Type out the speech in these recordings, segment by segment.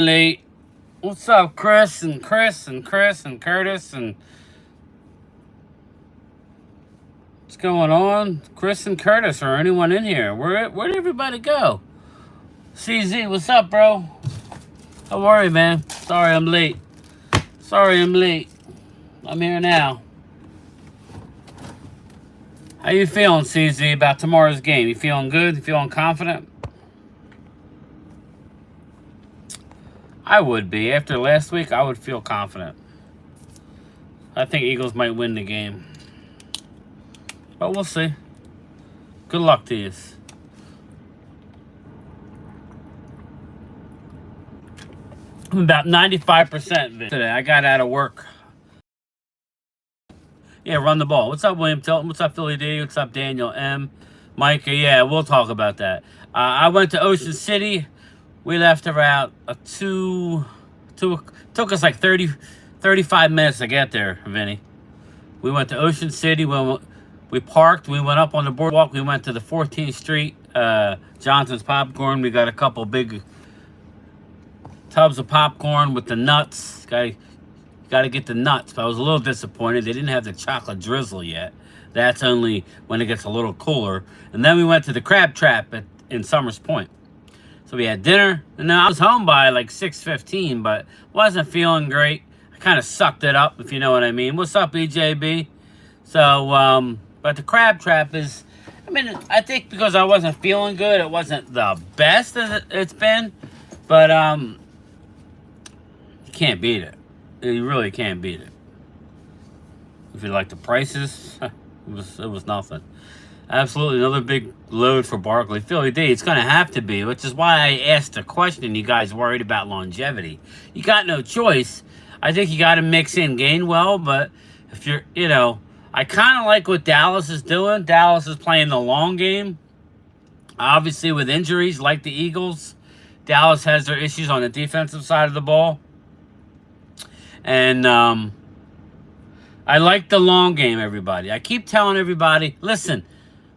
Late. What's up, Chris and Chris and Chris and Curtis and what's going on? Chris and Curtis or anyone in here? Where'd everybody go? CZ, what's up, bro? How are you, man? Sorry I'm late. I'm here now. How you feeling, CZ, about tomorrow's game? You feeling good? You feeling confident? I would be. After last week, I would feel confident. I think Eagles might win the game. But we'll see. Good luck to you. I'm about 95% today. I got out of work. Yeah, run the ball. What's up, William Tilton? What's up, Philly D? What's up, Daniel M? Micah, yeah, we'll talk about that. I went to Ocean City. We left around took us like 35 minutes to get there, Vinny. We went to Ocean City. We parked. We went up on the boardwalk. We went to the 14th Street, Johnson's Popcorn. We got a couple big tubs of popcorn with the nuts. Got to get the nuts. But I was a little disappointed. They didn't have the chocolate drizzle yet. That's only when it gets a little cooler. And then we went to the Crab Trap in Summers Point. So we had dinner, and then I was home by like 6:15, but wasn't feeling great. I kind of sucked it up, if you know what I mean. What's up, EJB? So, but the Crab Trap is, I think because I wasn't feeling good, it wasn't the best as it's been, but you can't beat it. You really can't beat it. If you like the prices, it was nothing. Absolutely, another big load for Barkley. Philly D, it's going to have to be, which is why I asked the question. You guys worried about longevity? You got no choice. I think you got to mix in Gainwell, but if you're, I kind of like what Dallas is doing. Dallas is playing the long game. Obviously, with injuries like the Eagles, Dallas has their issues on the defensive side of the ball. And I like the long game, everybody. I keep telling everybody, listen,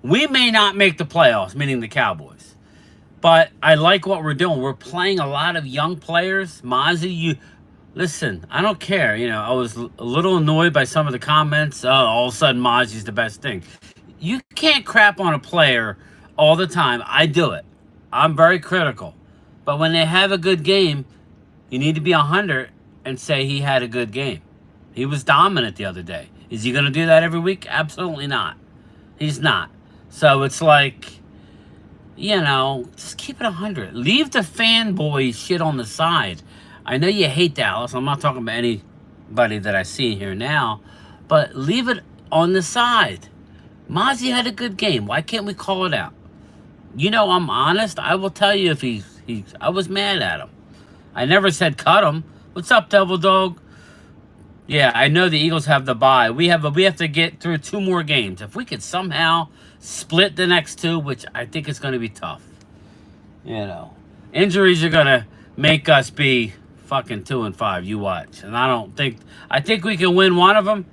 we may not make the playoffs, meaning the Cowboys. But I like what we're doing. We're playing a lot of young players. Mozzie, listen, I don't care. I was a little annoyed by some of the comments. All of a sudden, Mozzie's the best thing. You can't crap on a player all the time. I do it. I'm very critical. But when they have a good game, you need to be 100 and say he had a good game. He was dominant the other day. Is he going to do that every week? Absolutely not. He's not. So it's like, just keep it 100. Leave the fanboy shit on the side. I know you hate Dallas. I'm not talking about anybody that I see here now. But leave it on the side. Mozzie had a good game. Why can't we call it out? I'm honest. I will tell you if I was mad at him. I never said cut him. What's up, Devil Dog? Yeah, I know the Eagles have the bye. We have to get through 2 more games. If we could somehow split the next 2, which I think is going to be tough. Injuries are going to make us be fucking 2-5. You watch. And I think we can win one of them.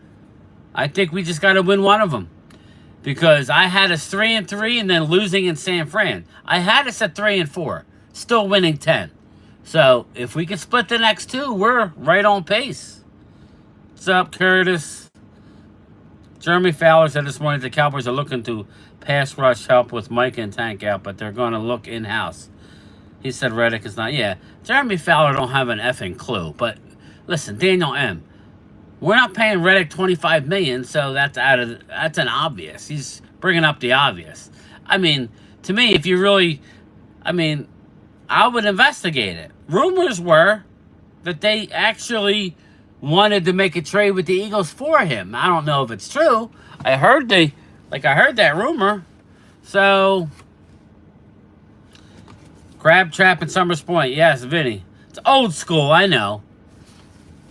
I think we just got to win one of them. Because I had us 3-3 and then losing in San Fran. I had us at 3-4. Still winning 10. So if we can split the next 2, we're right on pace. What's up, Curtis? Jeremy Fowler said this morning the Cowboys are looking to pass rush help with Mike and Tank out, but they're going to look in-house. He said Reddick is not. Yeah, Jeremy Fowler don't have an effing clue. But listen, Daniel M., we're not paying Reddick $25 million, so that's an obvious. He's bringing up the obvious. To me, if you really, I would investigate it. Rumors were that they actually wanted to make a trade with the Eagles for him. I don't know if it's true. I heard that rumor. So, Crab Trap at Summers Point. Yes, Vinny. It's old school, I know.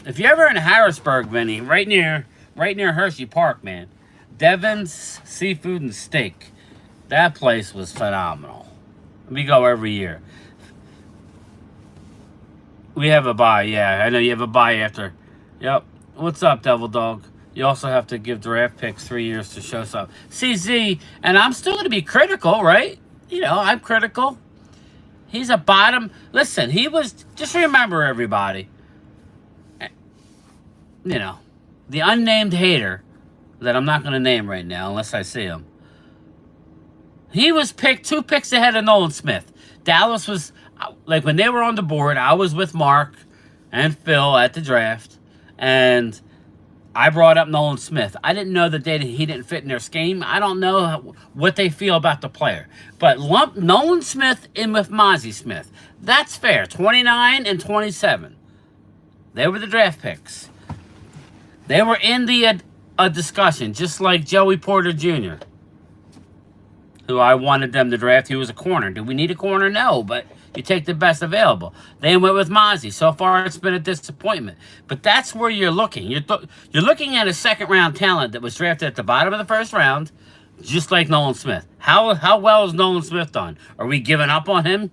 If you're ever in Harrisburg, Vinny, right near Hershey Park, man, Devon's Seafood and Steak. That place was phenomenal. We go every year. We have a bye, yeah. I know you have a bye after. Yep. What's up, Devil Dog? You also have to give draft picks 3 years to show something. CZ, and I'm still going to be critical, right? I'm critical. He's a bottom. Listen, he was. Just remember, everybody. You know, the unnamed hater that I'm not going to name right now unless I see him. He was picked 2 picks ahead of Nolan Smith. Dallas was, like, when they were on the board, I was with Mark and Phil at the draft, and I brought up Nolan Smith. I didn't know that he didn't fit in their scheme. I don't know what they feel about the player. But lump Nolan Smith in with Mozzie Smith. That's fair. 29 and 27. They were the draft picks. They were in the discussion, just like Joey Porter Jr., who I wanted them to draft. He was a corner. Do we need a corner? No, but you take the best available. They went with Mozzie. So far, it's been a disappointment. But that's where you're looking. You're looking at a second-round talent that was drafted at the bottom of the first round, just like Nolan Smith. How well has Nolan Smith done? Are we giving up on him?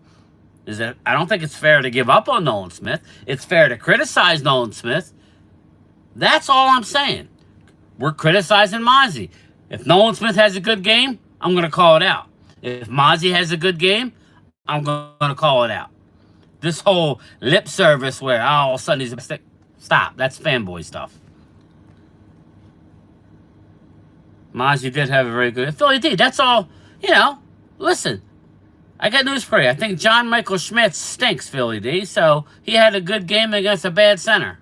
I don't think it's fair to give up on Nolan Smith. It's fair to criticize Nolan Smith. That's all I'm saying. We're criticizing Mozzie. If Nolan Smith has a good game, I'm going to call it out. If Mozzie has a good game, I'm going to call it out. This whole lip service where, all of a sudden he's a mistake. Stop. That's fanboy stuff. Mozzie did have a very good... Philly D, that's all. You know, listen. I got news for you. I think John Michael Schmidt stinks, Philly D, so he had a good game against a bad center.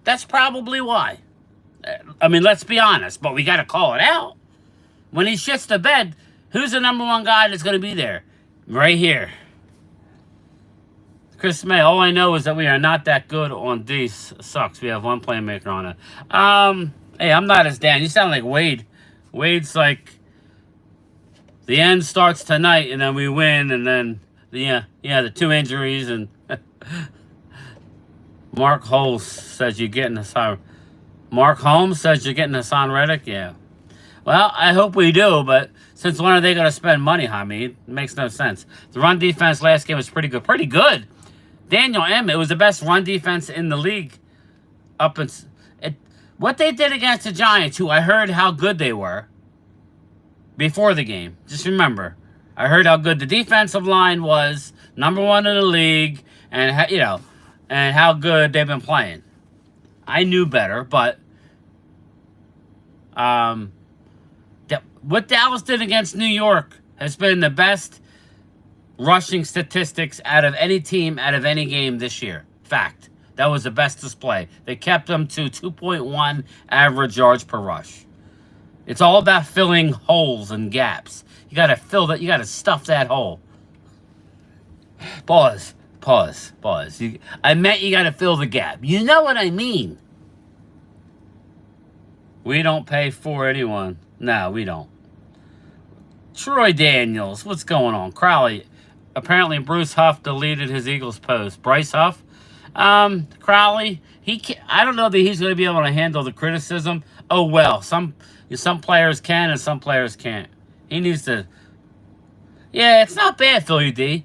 That's probably why. I mean, let's be honest, but we got to call it out. When he shits the bed, who's the number 1 guy that's going to be there? Right here. Chris May, all I know is that we are not that good on D. Sucks. We have 1 playmaker on it. Hey, I'm not as Dan. You sound like Wade. Wade's like, the end starts tonight, and then we win, and then, the 2 injuries, and Mark Holmes says you're getting Hassan. Mark Holmes says you're getting Hassan Reddick? Yeah. Well, I hope we do, but since when are they going to spend money, Hamid? It makes no sense. The run defense last game was pretty good. Pretty good. Daniel M., it was the best run defense in the league. What they did against the Giants, who I heard how good they were before the game. Just remember, I heard how good the defensive line was, number 1 in the league, and and how good they've been playing. I knew better, but what Dallas did against New York has been the best rushing statistics out of any team, out of any game this year. Fact. That was the best display. They kept them to 2.1 average yards per rush. It's all about filling holes and gaps. You got to fill that. You got to stuff that hole. Pause. I meant you got to fill the gap. You know what I mean. We don't pay for anyone. No, we don't. Troy Daniels, what's going on? Crowley, apparently Bruce Huff deleted his Eagles post. Bryce Huff, Crowley, I don't know that he's going to be able to handle the criticism. Oh well, some players can and some players can't. He needs to. Yeah, it's not bad, Philly D.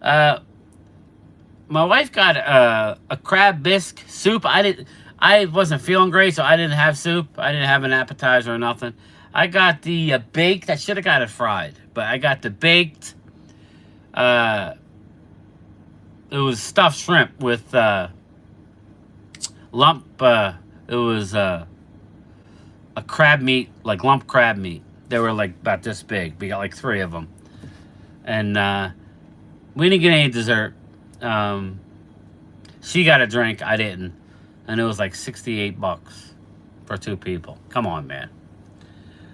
My wife got a crab bisque soup. I wasn't feeling great, so I didn't have soup. I didn't have an appetizer or nothing. I got the baked. I should have got it fried, but I got the baked. It was stuffed shrimp with lump. It was a crab meat, like lump crab meat. They were like about this big. We got like 3 of them, and we didn't get any dessert. She got a drink. I didn't. And it was like $68 for 2 people. Come on, man.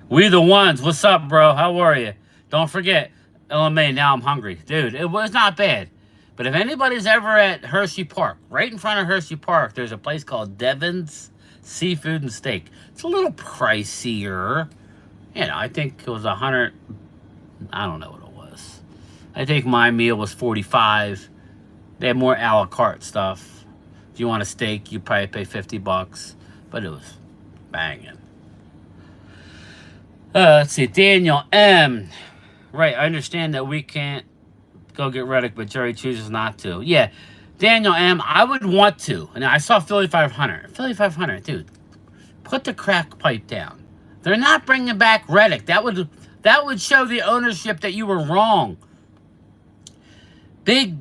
We the ones. What's up, bro? How are you? Don't forget, LMA, now I'm hungry. Dude, it was not bad. But if anybody's ever at Hershey Park, right in front of Hershey Park, there's a place called Devon's Seafood and Steak. It's a little pricier. I think it was 100. I don't know what it was. I think my meal was 45. They had more a la carte stuff. If you want a steak, you probably pay $50, but it was banging. Let's see, Daniel M. Right, I understand that we can't go get Reddick, but Jerry chooses not to. Yeah, Daniel M., I would want to. And I saw Philly 500. Philly 500, dude, put the crack pipe down. They're not bringing back Reddick. That would show the ownership that you were wrong. Big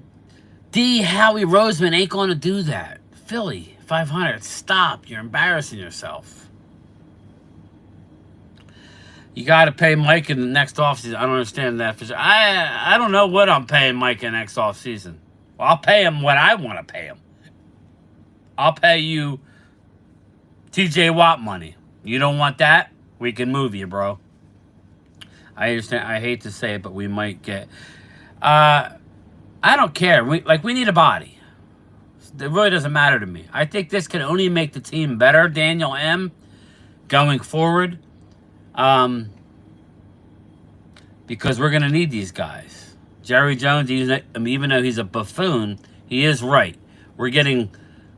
D Howie Roseman ain't going to do that. Philly, 500. Stop. You're embarrassing yourself. You got to pay Mike in the next offseason. I don't understand that. I don't know what I'm paying Mike in next offseason. Well, I'll pay him what I want to pay him. I'll pay you TJ Watt money. You don't want that? We can move you, bro. I understand. I hate to say it, but we might get... I don't care. We need a body. It really doesn't matter to me. I think this can only make the team better, Daniel M., going forward. Because we're going to need these guys. Jerry Jones, even though he's a buffoon, he is right. You're getting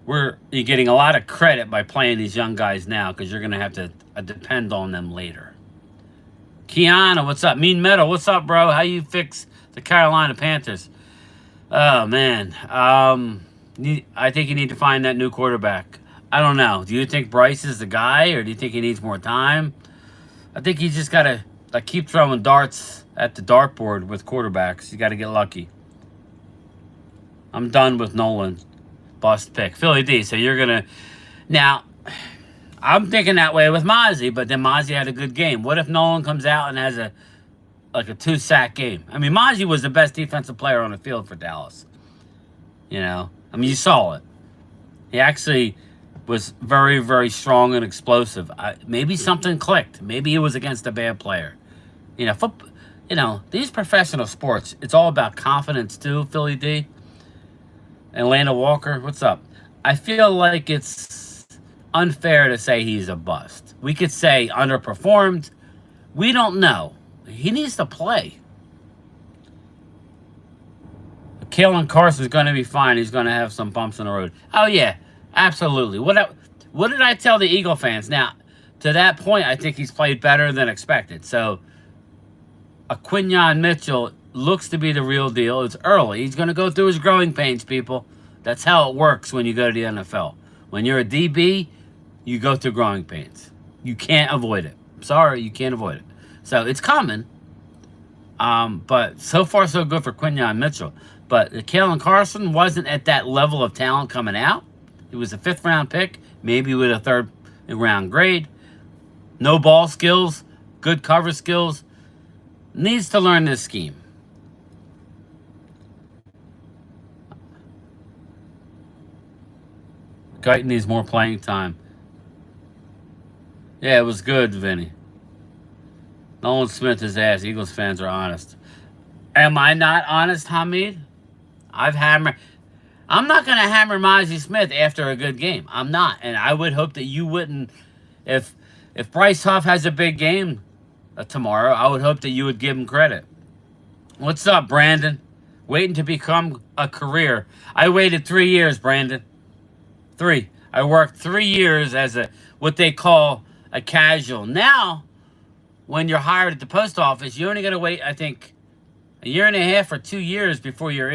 a lot of credit by playing these young guys now because you're going to have to depend on them later. Kiana, what's up? Mean Metal, what's up, bro? How you fix the Carolina Panthers? Oh, man. I think you need to find that new quarterback. I don't know. Do you think Bryce is the guy, or do you think he needs more time? I think you just got to keep throwing darts at the dartboard with quarterbacks. You got to get lucky. I'm done with Nolan. Bust pick. Philly D, so you're going to... Now, I'm thinking that way with Mozzie, but then Mozzie had a good game. What if Nolan comes out and has a 2-sack game? I mean, Mozzie was the best defensive player on the field for Dallas. You know? I mean, you saw it. He actually was very, very strong and explosive. Maybe something clicked. Maybe it was against a bad player. You know, these professional sports, it's all about confidence too, Philly D. Atlanta Walker, what's up? I feel like it's unfair to say he's a bust. We could say underperformed. We don't know. He needs to play. Kalen Carson's going to be fine. He's going to have some bumps in the road. Oh, yeah, absolutely. What did I tell the Eagle fans? Now, to that point, I think he's played better than expected. So, Quinyon Mitchell looks to be the real deal. It's early. He's going to go through his growing pains, people. That's how it works when you go to the NFL. When you're a DB, you go through growing pains. You can't avoid it. Sorry, you can't avoid it. So, it's coming. But so far, so good for Quinyon Mitchell. But Kalen Carson wasn't at that level of talent coming out. He was a 5th-round pick, maybe with a 3rd-round grade. No ball skills, good cover skills. Needs to learn this scheme. Guyton needs more playing time. Yeah, it was good, Vinny. Nolan Smith is ass. Eagles fans are honest. Am I not honest, Hamid? I'm not going to hammer Mozzie Smith after a good game. I'm not. And I would hope that you wouldn't. If Bryce Huff has a big game tomorrow, I would hope that you would give him credit. What's up, Brandon? Waiting to become a career. I waited 3 years, Brandon. 3. I worked 3 years as what they call a casual. Now, when you're hired at the post office, you only got to wait, I think, a year and a half or 2 years before you're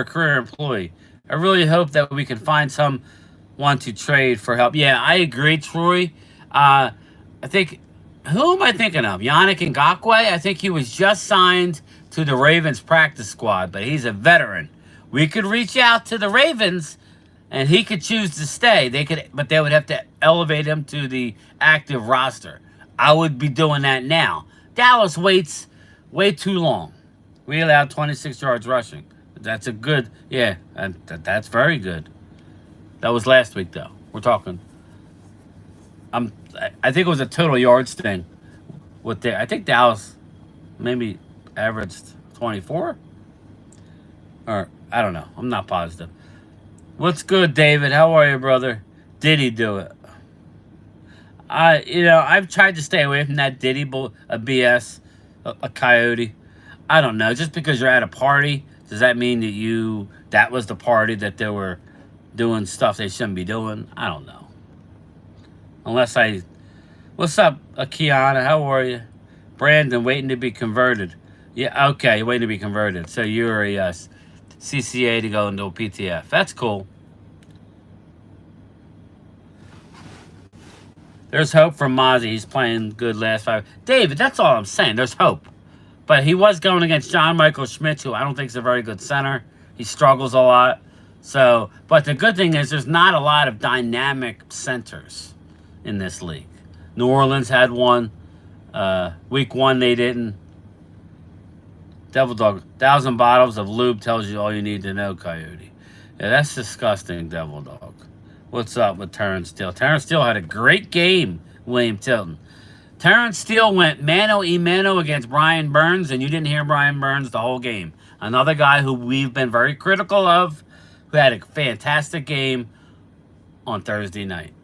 a career employee. I really hope that we can find someone to trade for help. Yeah, I agree, Troy. I think, who am I thinking of? Yannick Ngakoue? I think he was just signed to the Ravens practice squad, but he's a veteran. We could reach out to the Ravens, and he could choose to stay. But they would have to elevate him to the active roster. I would be doing that now. Dallas waits way too long. We allowed 26 yards rushing. That's a good, yeah, that's very good. That was last week, though. We're talking. I think it was a total yards thing. I think Dallas maybe averaged 24, or I don't know. I'm not positive. What's good, David? How are you, brother? Did he do it? I've tried to stay away from that Diddy BS, a coyote. I don't know. Just because you're at a party, does that mean that was the party that they were doing stuff they shouldn't be doing? I don't know. What's up, Kiana? How are you? Brandon, waiting to be converted. Yeah, okay, waiting to be converted. So you're a CCA to go into a PTF. That's cool. There's hope for Mozzie. He's playing good last 5. David, that's all I'm saying. There's hope. But he was going against John Michael Schmitz, who I don't think is a very good center. He struggles a lot. So, but the good thing is there's not a lot of dynamic centers in this league. New Orleans had one. Week 1 they didn't. Devil Dog, 1,000 bottles of lube tells you all you need to know, Coyote. Yeah, that's disgusting, Devil Dog. What's up with Terrence Steele? Terrence Steele had a great game, William Tilton. Terrence Steele went mano-a-mano against Brian Burns, and you didn't hear Brian Burns the whole game. Another guy who we've been very critical of, who had a fantastic game on Thursday night.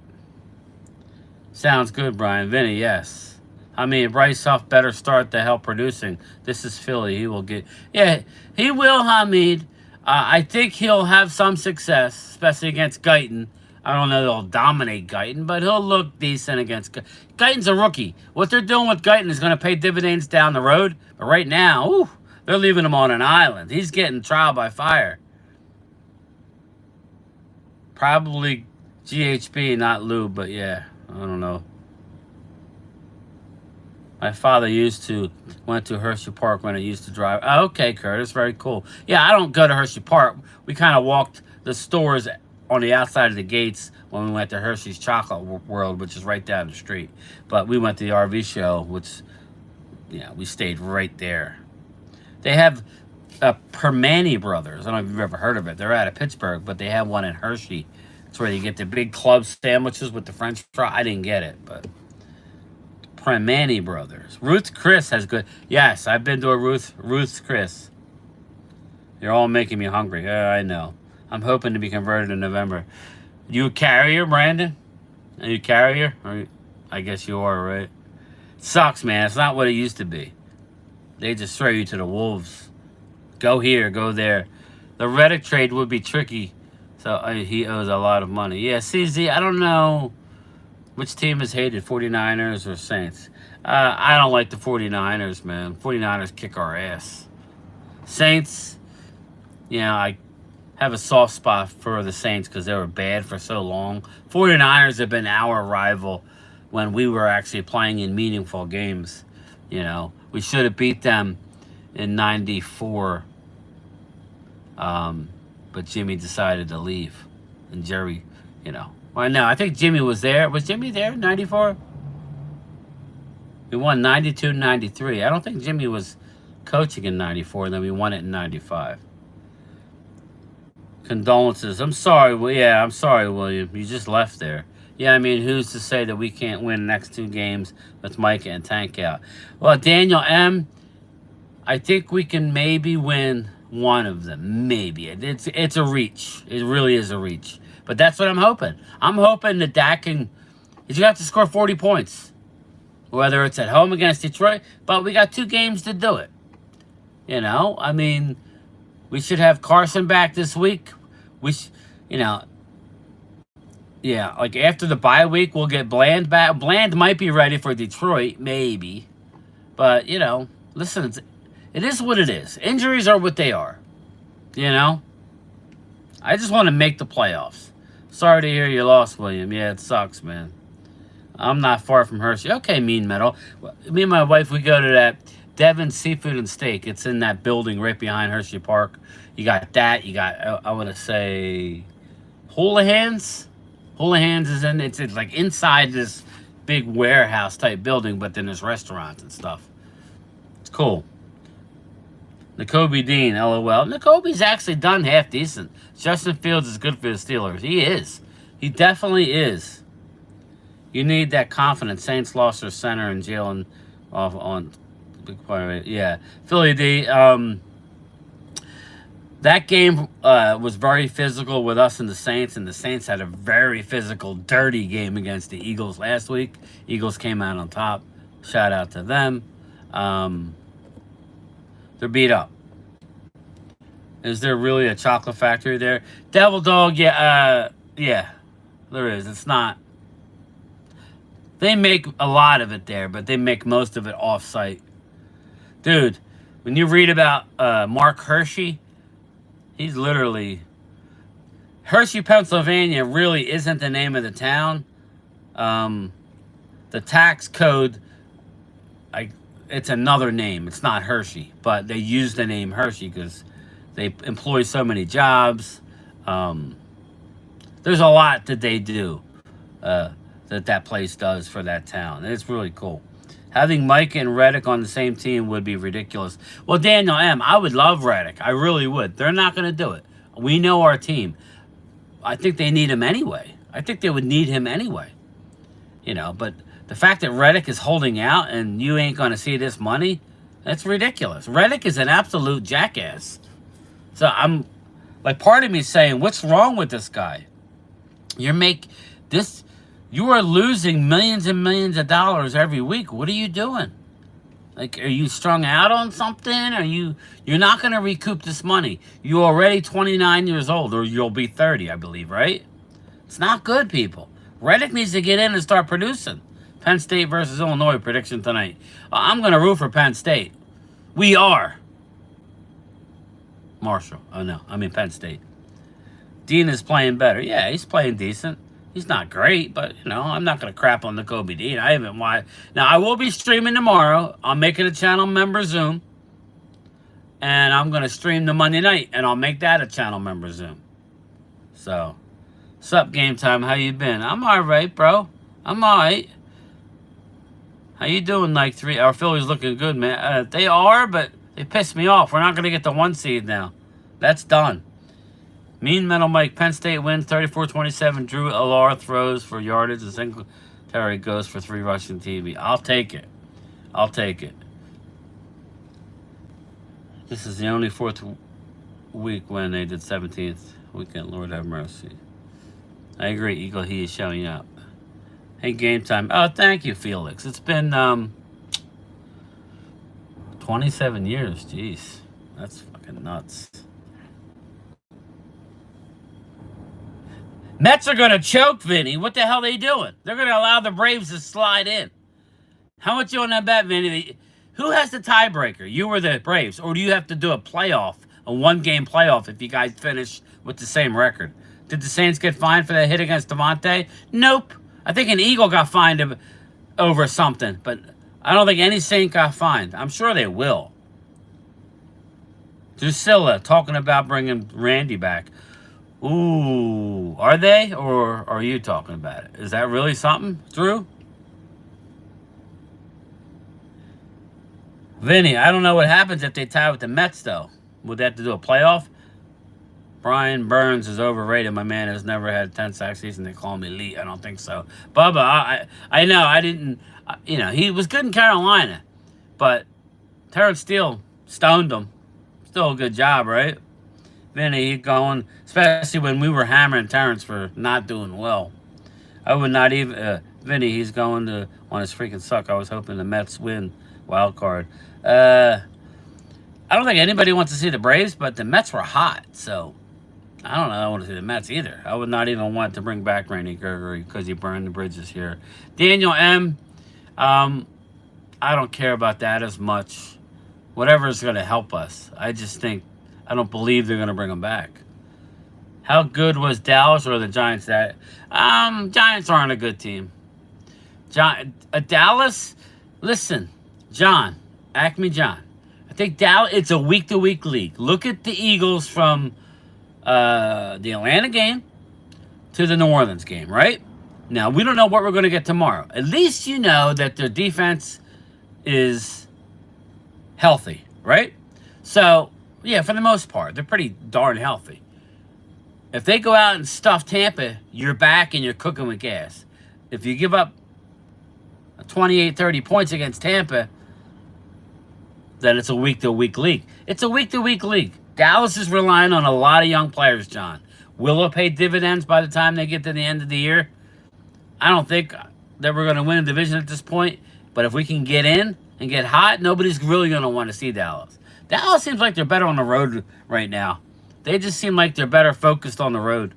Sounds good, Brian. Vinny, yes. I mean, Bryce Huff better start to help producing. This is Philly. He will get... Yeah, he will, Hamid. I think he'll have some success, especially against Guyton. I don't know if he'll dominate Guyton, but he'll look decent against... Guyton's a rookie. What they're doing with Guyton is going to pay dividends down the road. But right now, ooh, they're leaving him on an island. He's getting trial by fire. Probably GHB, not lube, but yeah, I don't know. My father went to Hershey Park when I used to drive. Oh, okay, Curtis, very cool. Yeah, I don't go to Hershey Park. We kind of walked the stores on the outside of the gates when we went to Hershey's Chocolate World, which is right down the street. But we went to the RV show, which, yeah, we stayed right there. They have Permane Brothers. I don't know if you've ever heard of it. They're out of Pittsburgh, but they have one in Hershey. It's where you get the big club sandwiches with the French fry. I didn't get it, but... Permane Brothers. Ruth Chris has good... Yes, I've been to a Ruth's Chris. You're all making me hungry. Yeah, I know. I'm hoping to be converted in November. You a carrier, Brandon? Are you a carrier? I guess you are, right? It sucks, man. It's not what it used to be. They just throw you to the wolves. Go here, go there. The Reddick trade would be tricky. So he owes a lot of money. Yeah, CZ, I don't know... Which team is hated, 49ers or Saints? I don't like the 49ers, man. 49ers kick our ass. Saints, yeah, I have a soft spot for the Saints because they were bad for so long. 49ers have been our rival when we were actually playing in meaningful games. You know, we should have beat them in 94. But Jimmy decided to leave. And Jerry, you know. Well, no, I think Jimmy was there. Was Jimmy there in 94? We won 92, 93. I don't think Jimmy was coaching in 94, and then we won it in 95. Condolences. I'm sorry. Well, yeah, I'm sorry, William. You just left there. Yeah, I mean, who's to say that we can't win the next 2 games with Micah and Tank out? Well, Daniel M., I think we can maybe win one of them. Maybe. It's a reach. It really is a reach. But that's what I'm hoping. I'm hoping that Dak can... You have to score 40 points. Whether it's at home against Detroit. But we got 2 games to do it. You know? I mean, we should have Carson back this week. You know... Yeah, like after the bye week, we'll get Bland back. Bland might be ready for Detroit. Maybe. But, you know... Listen, it is what it is. Injuries are what they are. You know? I just want to make the playoffs. Sorry to hear you lost, William. Yeah, it sucks, man. I'm not far from Hershey. Okay, Mean Metal. Me and my wife, we go to that Devon's Seafood and Steak. It's in that building right behind Hershey Park. You got that. You got, I want to say, Houlihan's. Houlihan's is in, it's like inside this big warehouse type building, but then there's restaurants and stuff. It's cool. N'Kobe Dean, LOL. N'Kobe's actually done half decent. Justin Fields is good for the Steelers. He is. He definitely is. You need that confidence. Saints lost their center and Jalen off on big part of it. Yeah. Philly D. That game was very physical with us and the Saints had a very physical, dirty game against the Eagles last week. Eagles came out on top. Shout out to them. They're beat up. Is there really a chocolate factory there? Devil Dog, yeah, there is. It's not. They make a lot of it there, but they make most of it off-site. Dude, when you read about Mark Hershey, he's literally... Hershey, Pennsylvania really isn't the name of the town. The tax code... it's another name. It's not Hershey, but they use the name Hershey because they employ so many jobs. Um, there's a lot that they do that place does for that town. And it's really cool. Having Mike and Reddick on the same team would be ridiculous. Well, Daniel M., I would love Reddick. I really would. They're not going to do it. We know our team. I think they need him anyway. I think they would need him anyway. But the fact that Reddick is holding out and you ain't going to see this money, that's ridiculous. Reddick is an absolute jackass. So I'm like, part of me is saying, what's wrong with this guy? You are losing millions and millions of dollars every week. What are you doing? Like, are you strung out on something? You're not going to recoup this money. You're already 29 years old, or you'll be 30, I believe, right? It's not good, people. Reddick needs to get in and start producing. Penn State versus Illinois prediction tonight. I'm going to root for Penn State. We are. Marshall. Oh, no. I mean Penn State. Dean is playing better. Yeah, he's playing decent. He's not great, but, I'm not going to crap on the Kobe Dean. I haven't watched. Now, I will be streaming tomorrow. I'll make it a channel member Zoom. And I'm going to stream the Monday night, and I'll make that a channel member Zoom. So, sup, Game Time? How you been? I'm all right, bro. I'm all right. How you doing, like 3? Our Phillies looking good, man. They are, but they pissed me off. We're not going to get the 1 seed now. That's done. Mean Metal Mike, Penn State wins 34-27. Drew Alar throws for yardage and Singletary goes for 3 rushing TD. I'll take it. I'll take it. This is the only 4th week when they did 17th weekend. Lord have mercy. I agree, Eagle. He is showing up. Hey, Game Time. Oh, thank you, Felix. It's been 27 years. Jeez. That's fucking nuts. Mets are going to choke, Vinny. What the hell are they doing? They're going to allow the Braves to slide in. How much you on that bet, Vinny? Who has the tiebreaker? You or the Braves? Or do you have to do a playoff, a 1-game playoff if you guys finish with the same record? Did the Saints get fined for that hit against Devontae? Nope. I think an Eagle got fined over something, but I don't think any Saint got fined. I'm sure they will. Drusilla talking about bringing Randy back. Ooh, are they, or are you talking about it? Is that really something, Drew? Vinny, I don't know what happens if they tie with the Mets, though. Would they have to do a playoff? Brian Burns is overrated. My man has never had a 10-sack season. They call him elite. I don't think so. Bubba, I know. I didn't, he was good in Carolina, but Terrence Steele stoned him. Still a good job, right? Vinny, he's going, especially when we were hammering Terrence for not doing well. I would not even, Vinny, he's going to on his freaking suck. I was hoping the Mets win wild card. I don't think anybody wants to see the Braves, but the Mets were hot, so I don't know. I want to see the Mets either. I would not even want to bring back Randy Gregory because he burned the bridges here. Daniel M., I don't care about that as much. Whatever is going to help us. I don't believe they're going to bring him back. How good was Dallas or the Giants? Giants aren't a good team. Dallas, listen, John, Acme John. I think Dallas, it's a week-to-week league. Look at the Eagles from the Atlanta game to the New Orleans game, right? Now, we don't know what we're going to get tomorrow. At least you know that their defense is healthy, right? So, yeah, for the most part, they're pretty darn healthy. If they go out and stuff Tampa, you're back and you're cooking with gas. If you give up 28, 30 points against Tampa, then it's a week-to-week league. It's a week-to-week league. Dallas is relying on a lot of young players, John. Will it pay dividends by the time they get to the end of the year? I don't think that we're going to win a division at this point, but if we can get in and get hot, nobody's really going to want to see Dallas. Dallas seems like they're better on the road right now. They just seem like they're better focused on the road.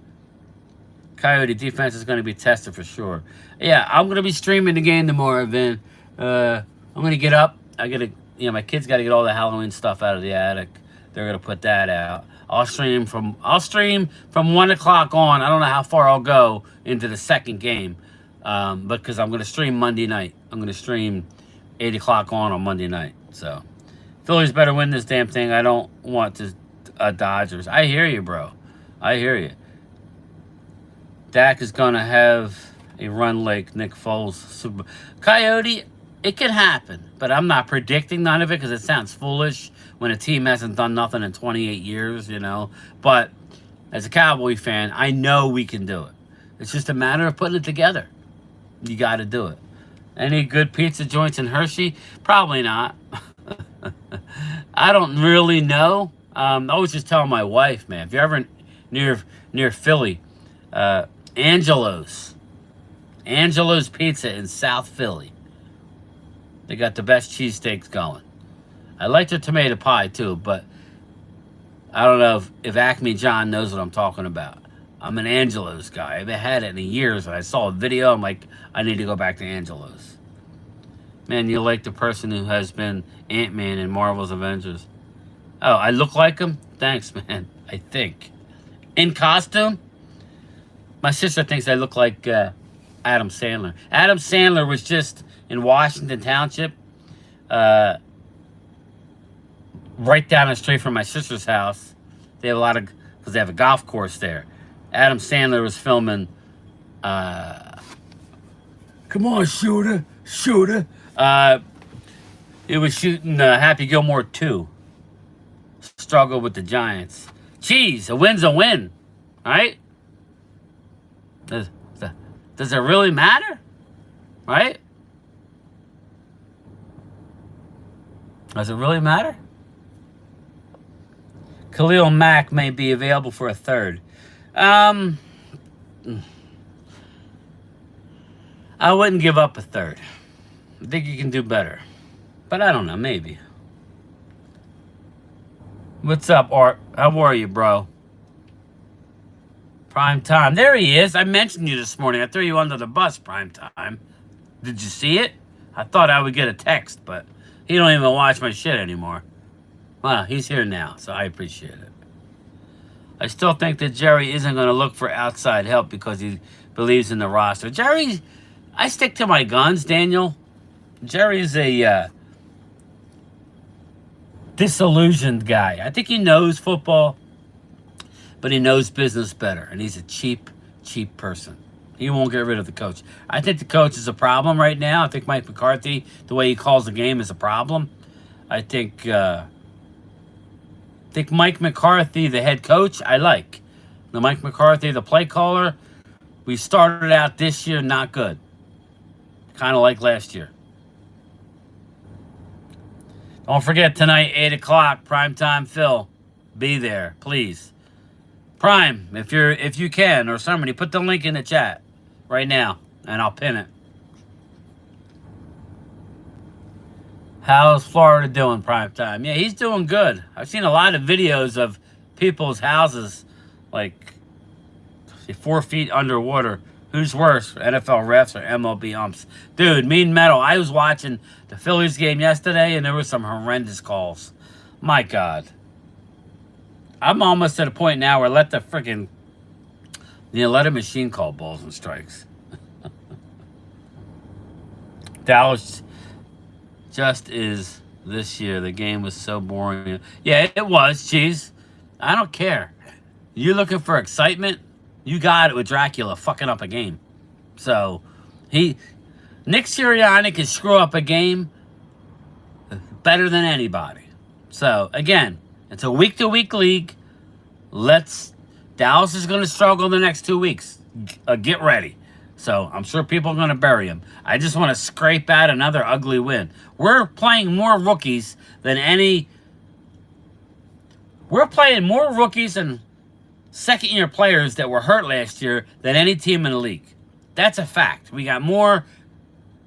Coyote defense is going to be tested for sure. Yeah, I'm going to be streaming the game tomorrow, Vin. I'm going to get up. My kids got to get all the Halloween stuff out of the attic. They're going to put that out. I'll stream from 1 o'clock on. I don't know how far I'll go into the second game, because I'm going to stream Monday night. I'm going to stream 8 o'clock on Monday night. So, Phillies better win this damn thing. I don't want to Dodgers. I hear you, bro. I hear you. Dak is going to have a run like Nick Foles. Coyote, it could happen, but I'm not predicting none of it because it sounds foolish when a team hasn't done nothing in 28 years, you know. But as a Cowboy fan, I know we can do it. It's just a matter of putting it together. You got to do it. Any good pizza joints in Hershey? Probably not. I don't really know. I was just telling my wife, man, if you're ever near Philly, Angelo's Pizza in South Philly. They got the best cheesesteaks going. I like their tomato pie too, but I don't know if Acme John knows what I'm talking about. I'm an Angelo's guy. I haven't had it in years. I saw a video. I'm like, I need to go back to Angelo's. Man, you like the person who has been Ant-Man in Marvel's Avengers. Oh, I look like him? Thanks, man. I think. In costume? My sister thinks I look like Adam Sandler. Adam Sandler was just in Washington Township, right down the street from my sister's house. They have because they have a golf course there. Adam Sandler was filming, come on, shooter. It was shooting Happy Gilmore 2. Struggle with the Giants. Jeez, a win's a win, right? Does it really matter? Right? Does it really matter? Khalil Mack may be available for a third. I wouldn't give up a third. I think you can do better. But I don't know, maybe. What's up, Art? How are you, bro? Prime time. There he is. I mentioned you this morning. I threw you under the bus, Prime time. Did you see it? I thought I would get a text, but he don't even watch my shit anymore. Well, he's here now, so I appreciate it. I still think that Jerry isn't going to look for outside help because he believes in the roster. Jerry, I stick to my guns, Daniel. Jerry's a disillusioned guy. I think he knows football, but he knows business better, and he's a cheap person. He won't get rid of the coach. I think the coach is a problem right now. I think Mike McCarthy, the way he calls the game, is a problem. I think Mike McCarthy, the head coach, I like. The Mike McCarthy, the play caller, we started out this year not good. Kind of like last year. Don't forget tonight, 8 o'clock, primetime Phil. Be there, please. Prime, if you can, or somebody, put the link in the chat right now, and I'll pin it. How's Florida doing, prime time? Yeah, he's doing good. I've seen a lot of videos of people's houses, like 4 feet underwater. Who's worse, NFL refs or MLB umps? Dude, mean metal. I was watching the Phillies game yesterday, and there were some horrendous calls. My God. I'm almost at a point now where let a machine call balls and strikes. Dallas just is this year. The game was so boring. Yeah, it was. Jeez. I don't care. You looking for excitement? You got it with Dracula fucking up a game. So, Nick Sirianni can screw up a game better than anybody. So, again, it's a week-to-week league. Dallas is going to struggle the next 2 weeks. Get ready. So, I'm sure people are going to bury him. I just want to scrape out another ugly win. We're playing more rookies and second-year players that were hurt last year than any team in the league. That's a fact. We got more.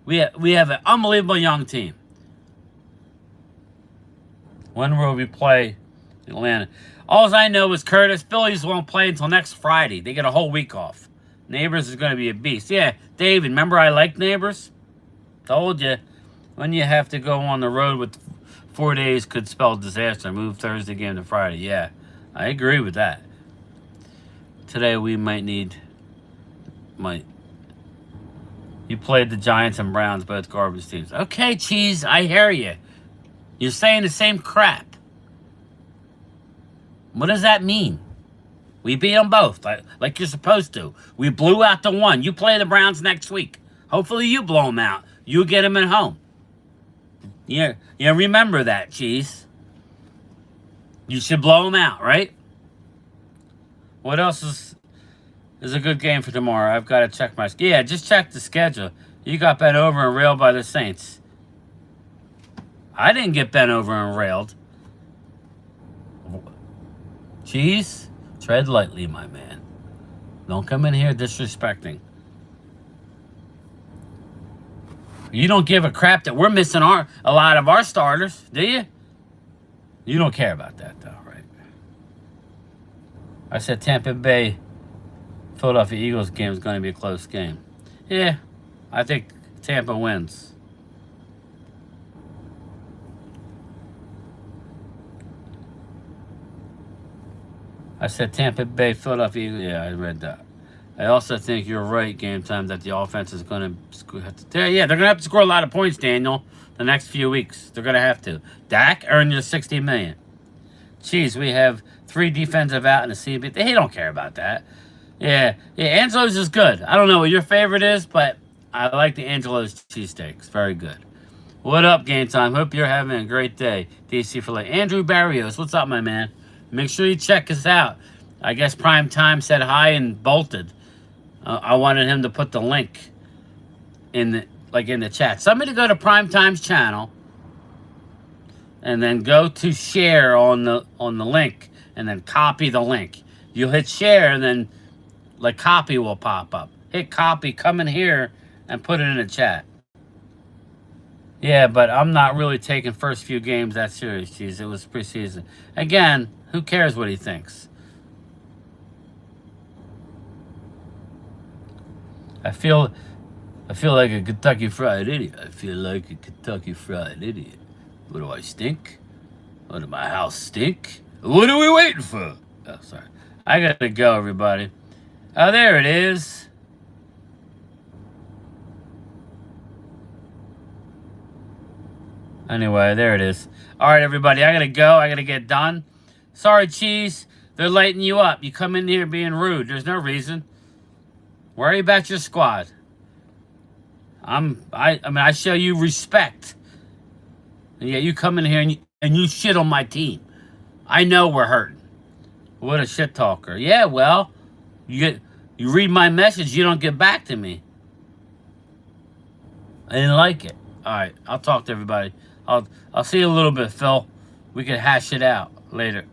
We have an unbelievable young team. When will we play Atlanta? All I know is Curtis, Phillies won't play until next Friday. They get a whole week off. Neighbors is going to be a beast. Yeah, David, remember I like Neighbors? Told you. When you have to go on the road with 4 days could spell disaster. Move Thursday game to Friday. Yeah, I agree with that. Today we might You played the Giants and Browns, both garbage teams. Okay, Cheese, I hear you. You're saying the same crap. What does that mean? We beat them both, like you're supposed to. We blew out the one. You play the Browns next week. Hopefully you blow them out. You get them at home. Yeah, remember that, Cheese. You should blow them out, right? What else is a good game for tomorrow? I've got to check my... Yeah, just check the schedule. You got bent over and railed by the Saints. I didn't get bent over and railed. Cheese, tread lightly, my man. Don't come in here disrespecting. You don't give a crap that we're missing a lot of our starters, do you? You don't care about that, though, right? I said Tampa Bay, Philadelphia Eagles game is going to be a close game. Yeah, I think Tampa wins. I said Tampa Bay, Philadelphia Eagles. Yeah, I read that. I also think you're right, Game Time, that the offense is going to have to... Yeah, they're going to have to score a lot of points, Daniel, the next few weeks. They're going to have to. Dak earned you $60 million. Jeez, we have 3 defensive out in the CB. They don't care about that. Yeah, Angelo's is good. I don't know what your favorite is, but I like the Angelo's cheesesteaks. Very good. What up, Game Time? Hope you're having a great day. DC for late. Andrew Barrios, what's up, my man? Make sure you check us out. I guess Prime Time said hi and bolted. I wanted him to put the link in the chat. Somebody go to Prime Time's channel and then go to share on the link and then copy the link. You'll hit share and then copy will pop up. Hit copy, come in here and put it in the chat. Yeah, but I'm not really taking first few games that serious, geez. It was preseason. Again, who cares what he thinks? I feel like a Kentucky Fried Idiot. I feel like a Kentucky Fried Idiot. What do I stink? What did my house stink? What are we waiting for? Oh, sorry. I gotta go, everybody. Oh, there it is. Anyway, there it is. All right, everybody. I gotta go. I gotta get done. Sorry, Cheese. They're lighting you up. You come in here being rude. There's no reason. Worry about your squad. I mean, I show you respect. And yeah, you come in here and you shit on my team. I know we're hurting. What a shit talker. Yeah, well, you read my message, you don't get back to me. I didn't like it. All right, I'll talk to everybody. I'll see you a little bit, Phil. We can hash it out later.